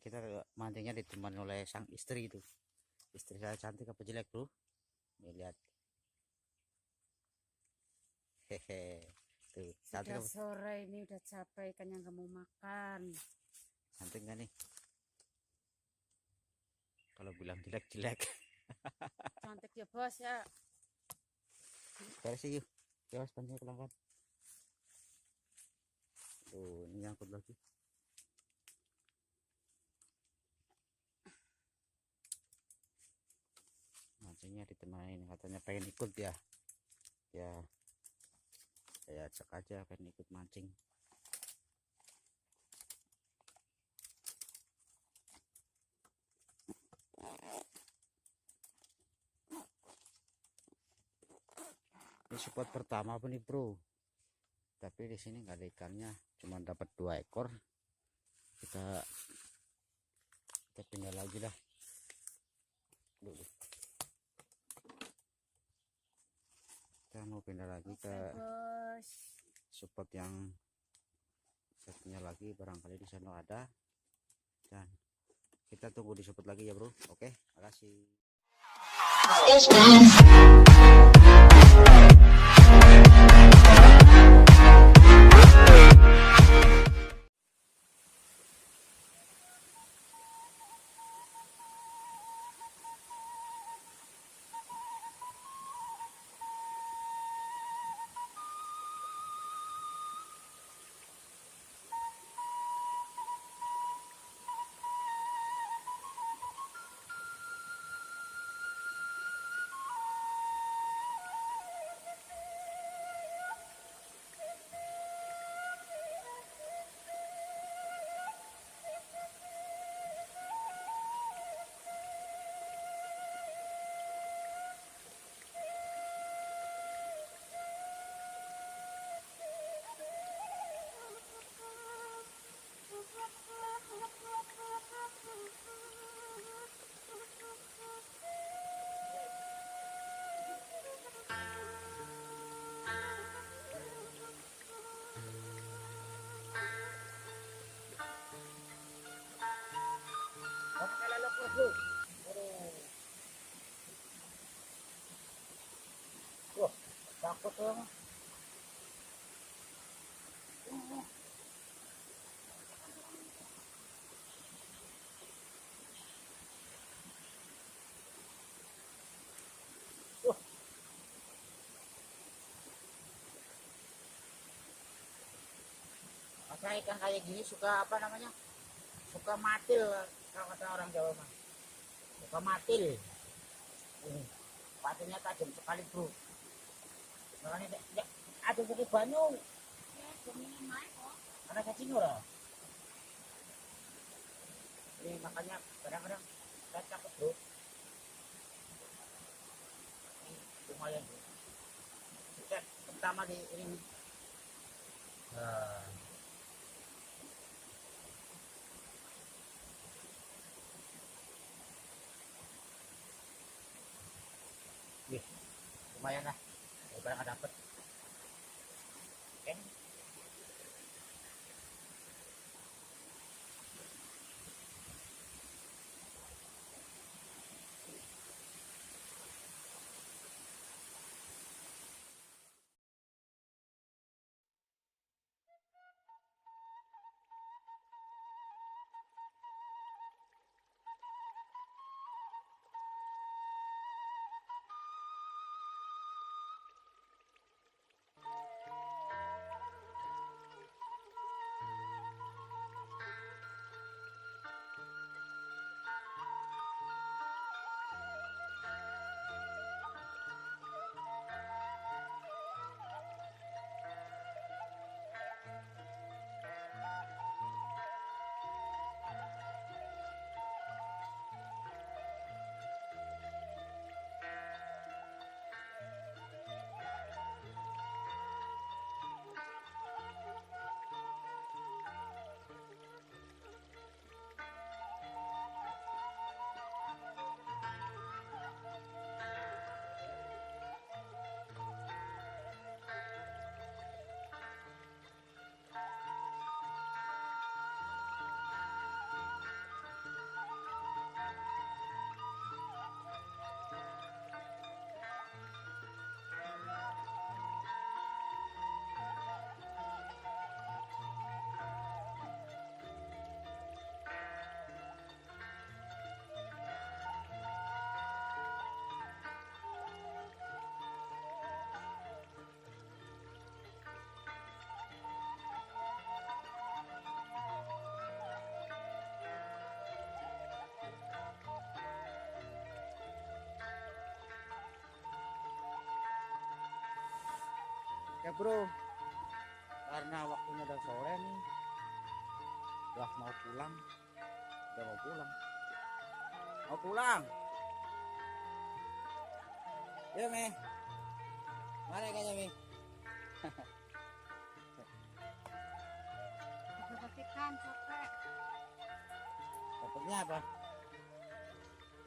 kita mancingnya ditemani oleh sang istri itu. Istri saya cantik apa jelek, bro? Nih lihat. Hehe. Tuh, cantik Sudah apa? sore ini udah capek ikan yang kamu makan. Cantik nggak nih? Kalau bilang jelek-jelek. Cantik ya bos ya. Beres sih yuk. Ya, panjangnya pelanggan. Tuh, ini nyangkut lagi. Mancingnya ditemani, katanya pengen ikut ya. Ya, saya ajak aja pengen ikut mancing. Ini spot pertama apa nih, bro? Tapi di sini nggak ada ikannya, cuma dapat 2 ekor. Kita pindah lagi dah. Dulu. Kita mau pindah lagi ke Bos. spot yang satunya lagi, barangkali di sana ada. Dan kita tunggu di spot lagi ya, bro. Oke, makasih. Wah, takut dong. Masa ikan kayak gini suka apa namanya? Suka matil kalau kata orang Jawa mah. Suka matil. Patilnya tajam sekali, bro. Makanya ada sedikit banyu. Karena cacing ora. Ini makanya kadang-kadang saya takut, bro. Ini lumayan, bro. Kita pertama di ini. Nah. Lumayan lah, daripada nggak dapet. Oke. Oke bro, karena waktunya udah sore nih, udah mau pulang, mau pulang. Ya Mi, mana ikannya Mi? Dapat ikan capek. Dapatnya apa?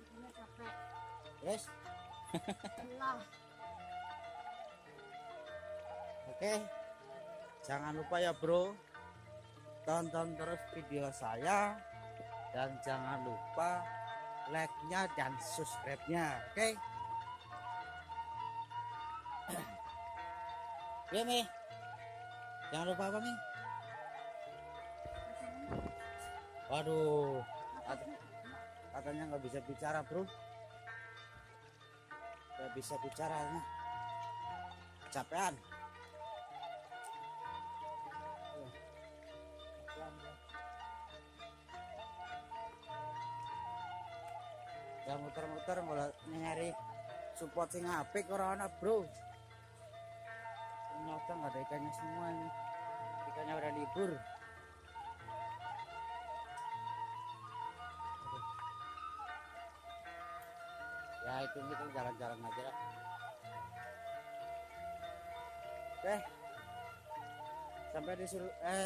Ikannya capek. Yes. Lelah. Oke, jangan lupa ya bro, tonton terus video saya dan jangan lupa like-nya dan subscribe-nya. Oke. Ya Mi, jangan lupa apa Mi? Waduh, katanya nggak bisa bicara bro, nggak bisa bicaranya, kecapean. Ya muter-muter mulai nyari support sing apik ora ana bro. Ternyata nggak ada ikannya semua ini, ikannya udah libur. Ya itu kita jalan-jalan aja lah. Oke,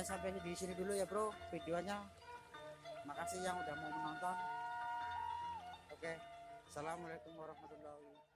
sampai di sini dulu ya bro videonya. Makasih yang udah mau menonton. Oke, assalamualaikum warahmatullahi wabarakatuh.